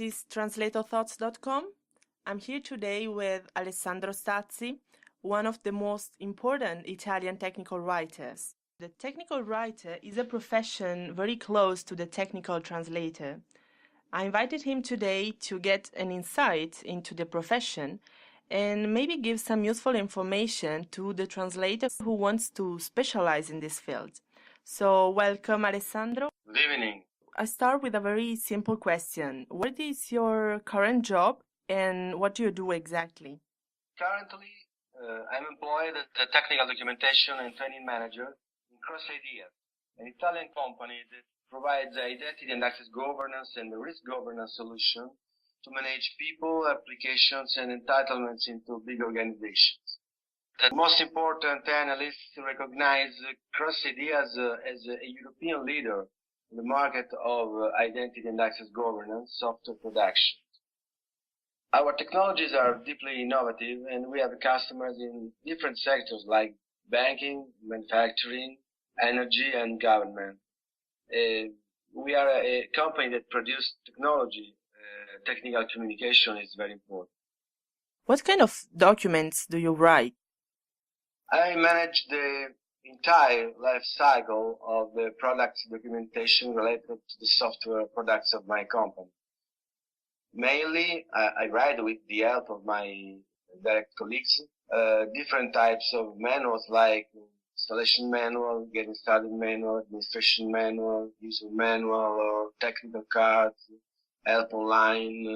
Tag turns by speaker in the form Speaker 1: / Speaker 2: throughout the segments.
Speaker 1: is translatorthoughts.com. I'm here today with Alessandro Stazi, one of the most important Italian technical writers. The technical writer is a profession very close to the technical translator. I invited him today to get an insight into the profession and maybe give some useful information to the translator who wants to specialize in this field. So, welcome, Alessandro.
Speaker 2: Good evening.
Speaker 1: I start with a very simple question. What is your current job and what do you do exactly?
Speaker 2: Currently, I'm employed as a technical documentation and training manager in Cross Ideas, an Italian company that provides identity and access governance and risk governance solution to manage people, applications, and entitlements into big organizations. The most important analysts recognize Cross Ideas as a European leader in the market of identity and access governance software production. Our technologies are deeply innovative, and we have customers in different sectors like banking, manufacturing, energy, and government. We are a company that produces technology. Technical communication is very important.
Speaker 1: What kind of documents do you write?
Speaker 2: I manage the entire life cycle of the product documentation related to the software products of my company. Mainly, I write with the help of my direct colleagues, different types of manuals like installation manual, getting started manual, administration manual, user manual, or technical cards, help online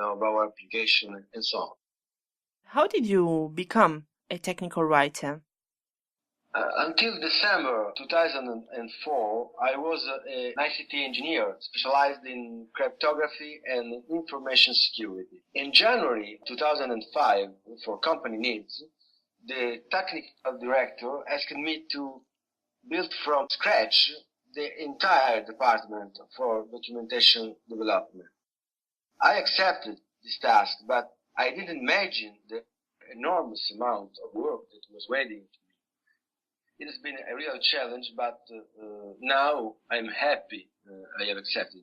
Speaker 2: of our application, and so on.
Speaker 1: How did you become a technical writer?
Speaker 2: Until December 2004, I was an ICT engineer specialized in cryptography and information security. In January 2005, for company needs, the technical director asked me to build from scratch the entire department for documentation development. I accepted this task, but I didn't imagine the enormous amount of work that was waiting. It has been a real challenge, but now I'm happy I have accepted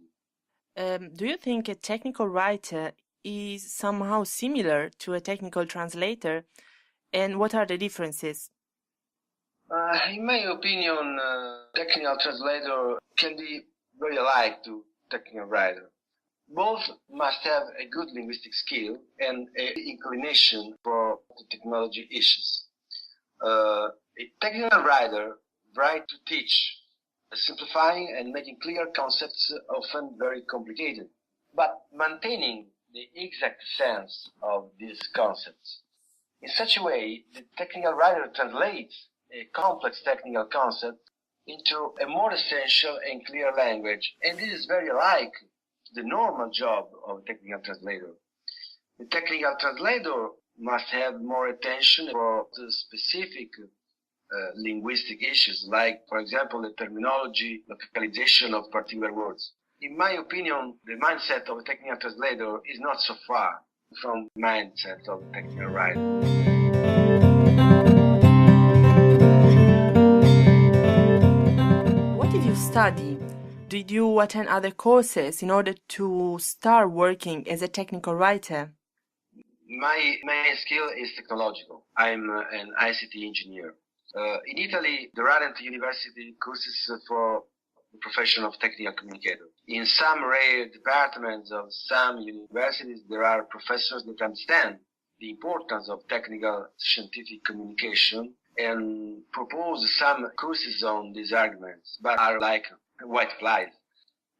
Speaker 2: it.
Speaker 1: Do you think a technical writer is somehow similar to a technical translator? And what are the differences?
Speaker 2: In my opinion, technical translator can be very alike to technical writer. Both must have a good linguistic skill and an inclination for the technology issues. A technical writer writes to teach, simplifying and making clear concepts often very complicated, but maintaining the exact sense of these concepts. In such a way, the technical writer translates a complex technical concept into a more essential and clear language, and this is very like the normal job of a technical translator. The technical translator must have more attention for the specific linguistic issues, like, for example, the terminology, localization of particular words. In my opinion, the mindset of a technical translator is not so far from the mindset of a technical writer.
Speaker 1: What did you study? Did you attend other courses in order to start working as a technical writer?
Speaker 2: My main skill is technological. I'm an ICT engineer. In Italy, there aren't university courses for the profession of technical communicator. In some rare departments of some universities, there are professors that understand the importance of technical scientific communication and propose some courses on these arguments, but are like white flies.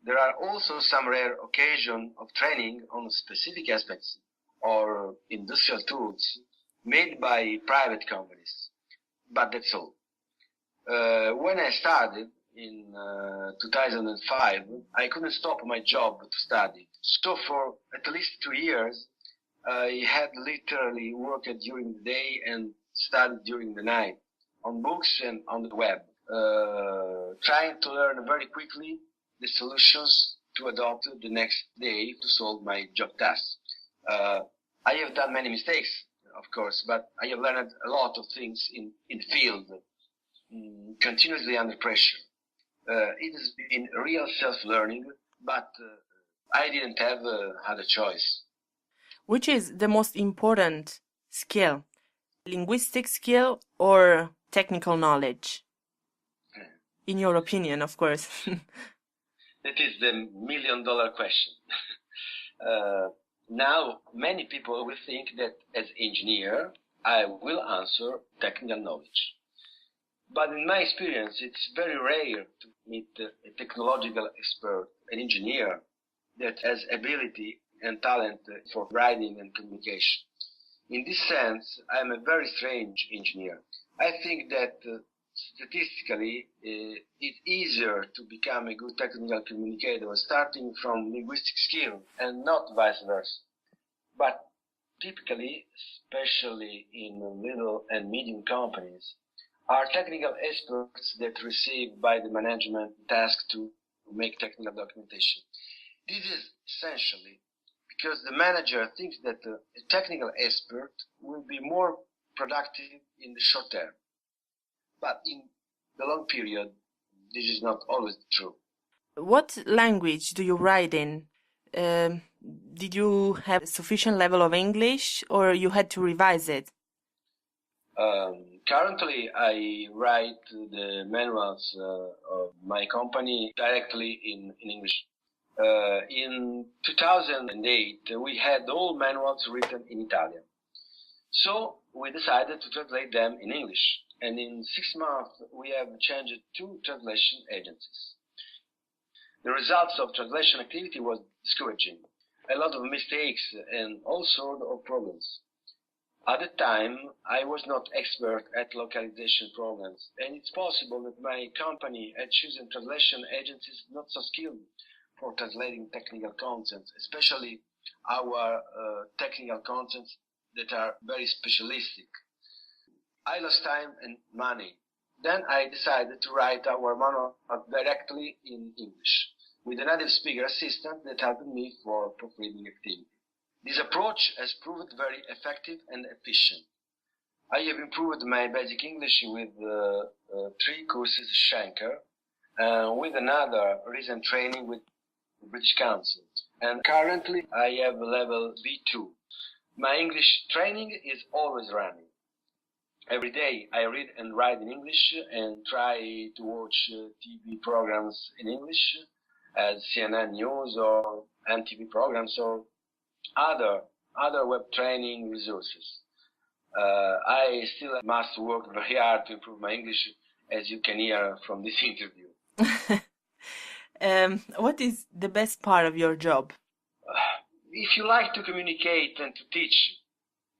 Speaker 2: There are also some rare occasions of training on specific aspects or industrial tools made by private companies. But that's all. When I started in 2005, I couldn't stop my job to study. So for at least 2 years, I had literally worked during the day and studied during the night, on books and on the web, trying to learn very quickly the solutions to adopt the next day to solve my job tasks. I have done many mistakes, of course, but I have learned a lot of things in the field, continuously under pressure. It has been real self-learning, but I didn't have other choice.
Speaker 1: Which is the most important skill? Linguistic skill or technical knowledge? In your opinion, of course.
Speaker 2: That is the million-dollar question. Now, many people will think that as engineer, I will answer technical knowledge. But in my experience, it's very rare to meet a technological expert, an engineer that has ability and talent for writing and communication. In this sense, I'm a very strange engineer. I think that statistically, it's easier to become a good technical communicator starting from linguistic skill and not vice versa. But typically, especially in little and medium companies, are technical experts that receive by the management task to make technical documentation. This is essentially because the manager thinks that a technical expert will be more productive in the short term. But in the long period, this is not always true.
Speaker 1: What language do you write in? Did you have a sufficient level of English or you had to revise it?
Speaker 2: Currently, I write the manuals of my company directly in English. In 2008, we had all manuals written in Italian. So we decided to translate them in English. And in 6 months, we have changed 2 translation agencies. The results of translation activity was discouraging. A lot of mistakes and all sorts of problems. At the time, I was not expert at localization problems, and it's possible that my company had chosen translation agencies not so skilled for translating technical contents, especially our technical contents that are very specialistic. I lost time and money. Then I decided to write our manual directly in English, with a native speaker assistant that helped me for proofreading activity. This approach has proved very effective and efficient. I have improved my basic English with 3 courses Schenker, with another recent training with the British Council. And currently I have level B2. My English training is always running. Every day I read and write in English and try to watch TV programs in English, as CNN News or MTV programs or other web training resources. I still must work very hard to improve my English, as you can hear from this interview.
Speaker 1: What is the best part of your job?
Speaker 2: If you like to communicate and to teach,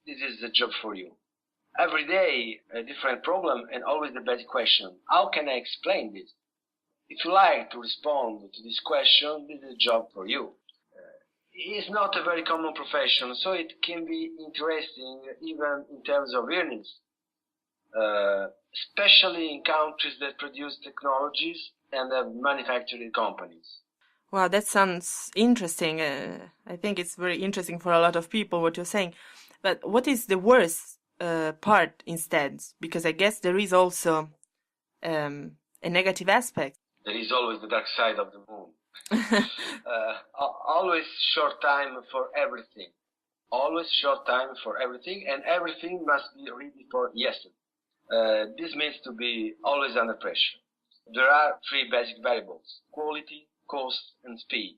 Speaker 2: this is the job for you. Every day, a different problem and always the basic question. How can I explain this? If you like to respond to this question, this is a job for you. It's not a very common profession, so it can be interesting even in terms of earnings, especially in countries that produce technologies and have manufacturing companies.
Speaker 1: Wow, that sounds interesting. I think it's very interesting for a lot of people what you're saying. But what is the worst part instead? Because I guess there is also a negative aspect.
Speaker 2: There is always the dark side of the moon. Always short time for everything. Always short time for everything, and everything must be ready for yesterday. This means to be always under pressure. There are 3 basic variables: quality, cost, and speed.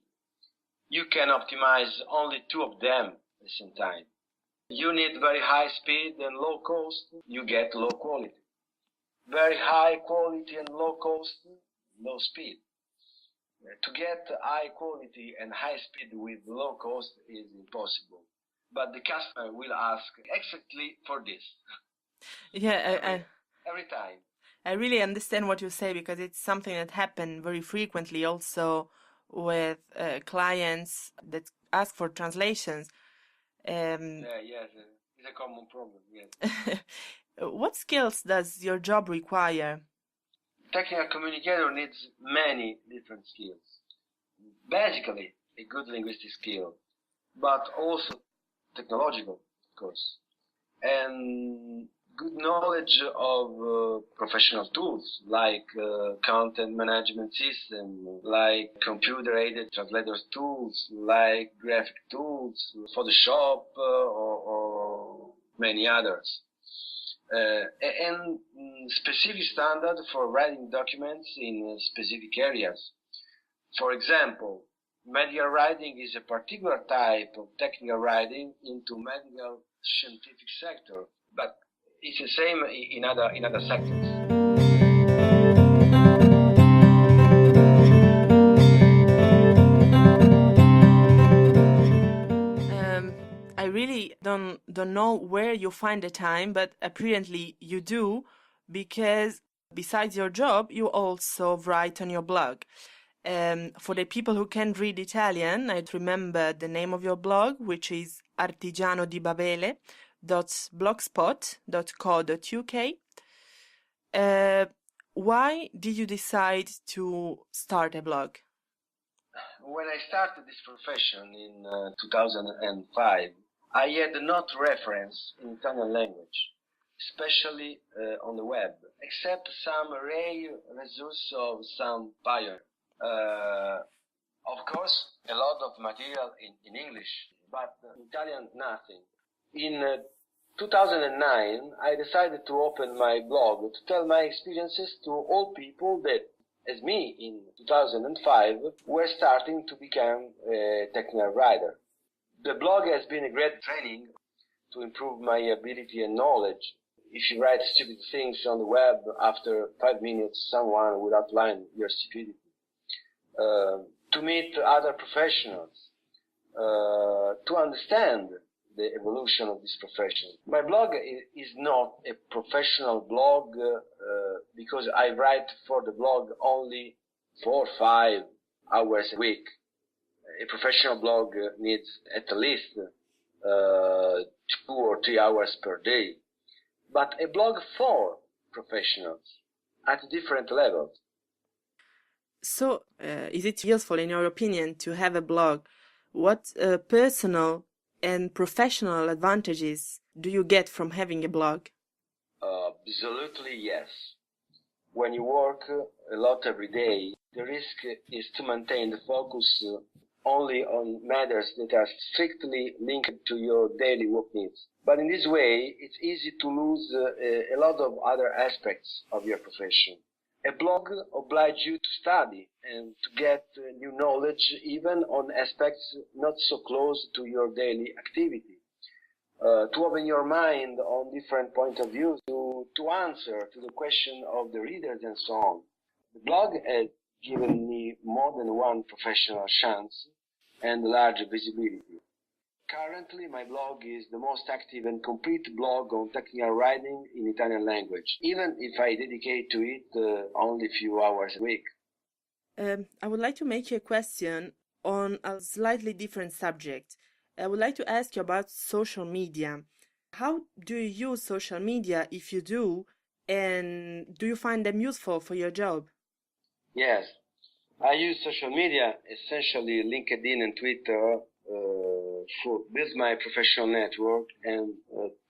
Speaker 2: You can optimize only 2 of them at the same time. You need very high speed and low cost, you get low quality. Very high quality and low cost, low speed. To get high quality and high speed with low cost is impossible. But the customer will ask exactly for this.
Speaker 1: Yeah,
Speaker 2: every time.
Speaker 1: I really understand what you say, because it's something that happened very frequently also with clients that ask for translations.
Speaker 2: Yes, it's a common problem, yes.
Speaker 1: What skills does your job require?
Speaker 2: Technical communicator needs many different skills. Basically, a good linguistic skill, but also technological, of course. And good knowledge of professional tools like content management system, like computer-aided translator tools, like graphic tools, Photoshop, or many others. And specific standard for writing documents in specific areas. For example, medical writing is a particular type of technical writing into medical scientific sector, but it's the same in other sectors.
Speaker 1: I really don't know where you find the time, but apparently you do, because besides your job, you also write on your blog. For the people who can read Italian, I'd remember the name of your blog, which is artigianodibabele.blogspot.co.uk. Why did you decide to start a blog?
Speaker 2: When I started this profession in 2005, I had not reference in Italian language, especially on the web, except some rare resource of some pioneer. Of course, a lot of material in English, but Italian nothing. In 2009, I decided to open my blog to tell my experiences to all people that, as me in 2005, were starting to become a technical writer. The blog has been a great training to improve my ability and knowledge. If you write stupid things on the web, after 5 minutes someone will outline your stupidity. To meet other professionals, to understand the evolution of this profession. My blog is not a professional blog because I write for the blog only 4 or 5 hours a week. A professional blog needs at least 2 or 3 hours per day. But a blog for professionals at different levels.
Speaker 1: So, is it useful, in your opinion, to have a blog? What personal and professional advantages do you get from having a blog?
Speaker 2: Absolutely yes. When you work a lot every day, the risk is to maintain the focus only on matters that are strictly linked to your daily work needs. But in this way, it's easy to lose a lot of other aspects of your profession. A blog obliges you to study and to get new knowledge even on aspects not so close to your daily activity. To open your mind on different points of view, to answer to the question of the readers and so on. The blog has given me more than one professional chance and large visibility. Currently, my blog is the most active and complete blog on technical writing in Italian language, even if I dedicate to it only a few hours a week.
Speaker 1: I would like to make you a question on a slightly different subject. I would like to ask you about social media. How do you use social media, if you do, and do you find them useful for your job?
Speaker 2: Yes, I use social media, essentially LinkedIn and Twitter, to build my professional network and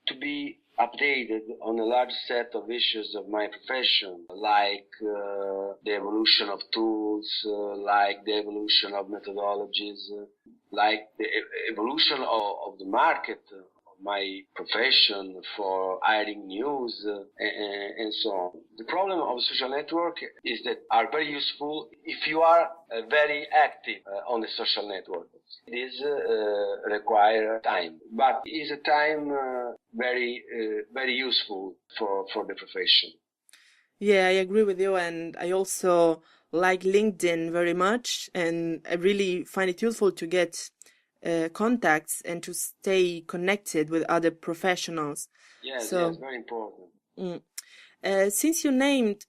Speaker 2: to be updated on a large set of issues of my profession, like the evolution of tools, like the evolution of methodologies, like the evolution of the market of my profession for hiring news and so on. The problem of social network is that are very useful if you are very active on the social network. This require time, but is a time very useful for the profession.
Speaker 1: Yeah, I agree with you, and I also like LinkedIn very much, and I really find it useful to get contacts and to stay connected with other professionals.
Speaker 2: Yes,
Speaker 1: So,
Speaker 2: yes, very important.
Speaker 1: Since you named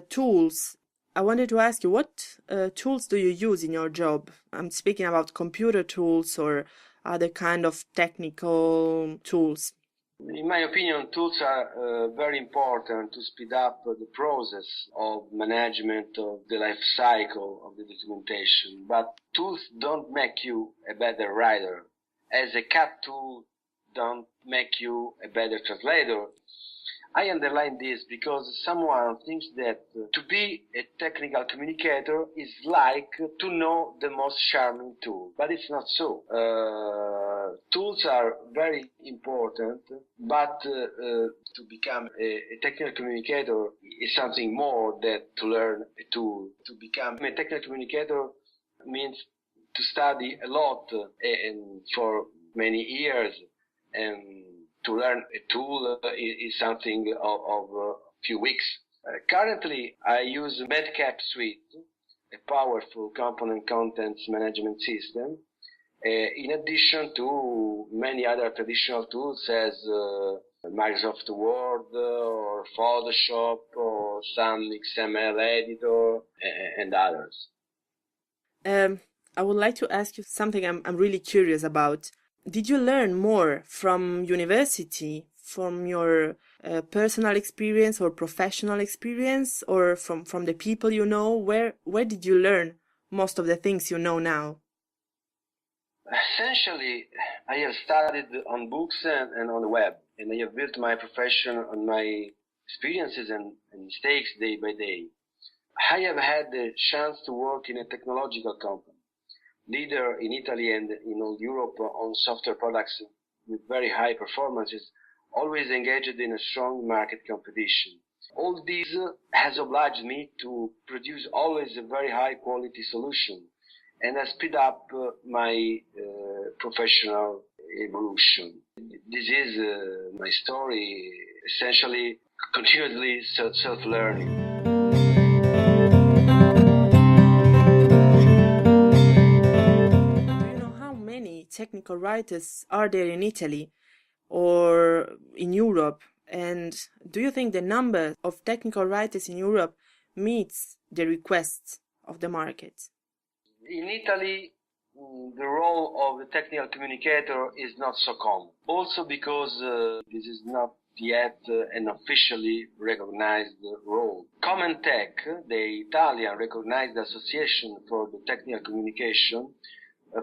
Speaker 1: tools, I wanted to ask you, what tools do you use in your job? I'm speaking about computer tools or other kind of technical tools.
Speaker 2: In my opinion, tools are very important to speed up the process of management of the life cycle of the documentation. But tools don't make you a better writer. As a CAT tool don't make you a better translator, I underline this because someone thinks that to be a technical communicator is like to know the most charming tool, but it's not so. Tools are very important, but to become a technical communicator is something more than to learn a tool. To become a technical communicator means to study a lot and for many years, and to learn a tool is something of a few weeks. Currently, I use MedCap Suite, a powerful component contents management system, in addition to many other traditional tools as Microsoft Word or Photoshop or some XML editor and others.
Speaker 1: I would like to ask you something I'm really curious about. Did you learn more from university, from your personal experience or professional experience, or from the people you know? Where did you learn most of the things you know now?
Speaker 2: Essentially, I have studied on books and on the web, and I have built my profession on my experiences and mistakes day by day. I have had the chance to work in a technological company, leader in Italy and in all Europe on software products with very high performances, always engaged in a strong market competition. All this has obliged me to produce always a very high quality solution and has speed up my professional evolution. This is my story, essentially continuously self-learning.
Speaker 1: Technical writers are there in Italy or in Europe? And do you think the number of technical writers in Europe meets the requests of the market?
Speaker 2: In Italy, the role of the technical communicator is not so common. Also because this is not yet an officially recognized role. Commentech, the Italian recognized association for the technical communication,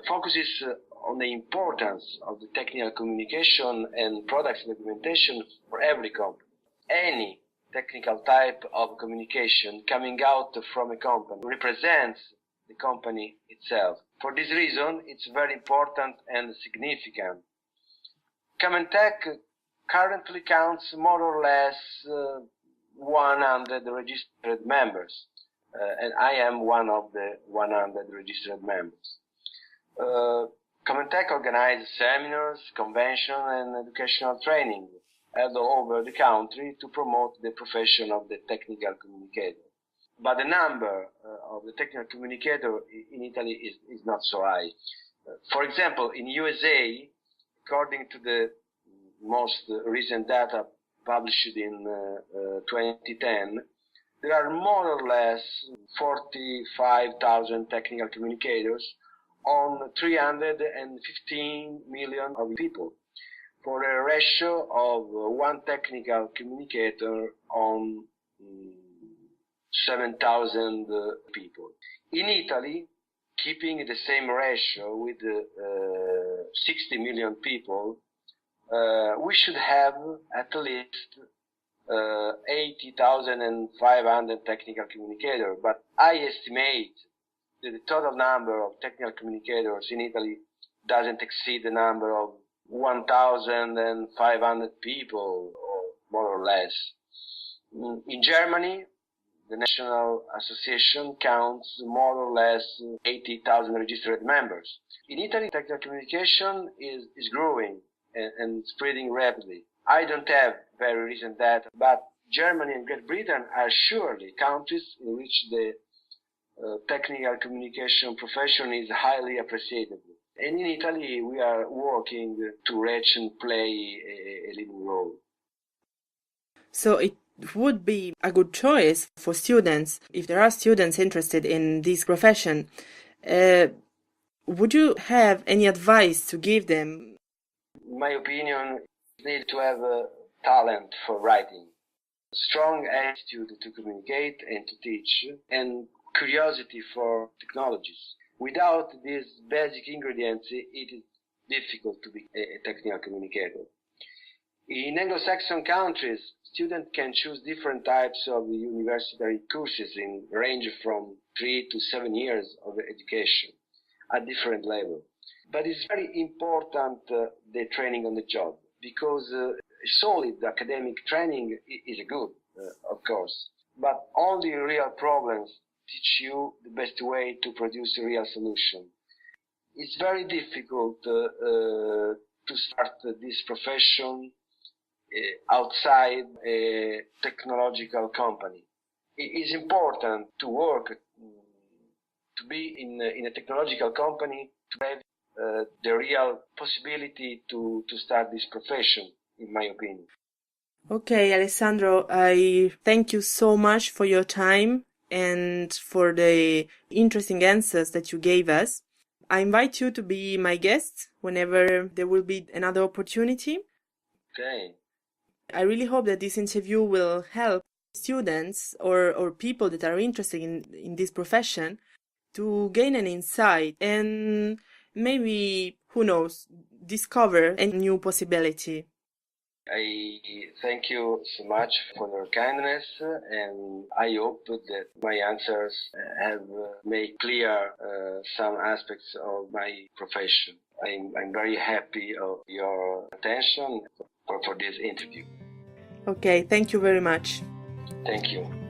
Speaker 2: focuses on the importance of the technical communication and products documentation for every company. Any technical type of communication coming out from a company represents the company itself. For this reason, it's very important and significant. Commentech currently counts more or less 100 registered members, and I am one of the 100 registered members. Commentech organizes seminars, conventions, and educational training held all over the country to promote the profession of the technical communicator. But the number of the technical communicator in Italy is not so high. For example, in USA, according to the most recent data published in 2010, there are more or less 45,000 technical communicators on 315 million of people, for a ratio of one technical communicator on 7,000 people. In Italy, keeping the same ratio with 60 million people, we should have at least 80,500 technical communicators, but I estimate that the total number of technical communicators in Italy doesn't exceed the number of 1,500 people, or more or less. In Germany, the National Association counts more or less 80,000 registered members. In Italy, technical communication is growing and spreading rapidly. I don't have very recent data, but Germany and Great Britain are surely countries in which the technical communication profession is highly appreciated. And in Italy, we are working to reach and play a leading role.
Speaker 1: So it would be a good choice for students, if there are students interested in this profession. Would you have any advice to give them?
Speaker 2: In my opinion, you need to have a talent for writing, strong attitude to communicate and to teach, and curiosity for technologies. Without these basic ingredients, it is difficult to be a technical communicator. In Anglo-Saxon countries, Students can choose different types of university courses in range from 3 to 7 years of education at different levels. But it's very important the training on the job, because solid academic training is good, of course, but only real problems teach you the best way to produce a real solution. It's very difficult to start this profession outside a technological company. It is important to work, to be in a technological company, to have the real possibility to start this profession, in my opinion.
Speaker 1: Okay, Alessandro, I thank you so much for your time and for the interesting answers that you gave us. I invite you to be my guest whenever there will be another opportunity.
Speaker 2: Okay.
Speaker 1: I really hope that this interview will help students or people that are interested in this profession to gain an insight and maybe, who knows, discover a new possibility.
Speaker 2: I thank you so much for your kindness, and I hope that my answers have made clear some aspects of my profession. I'm very happy of your attention for this interview.
Speaker 1: Okay, thank you very much.
Speaker 2: Thank you.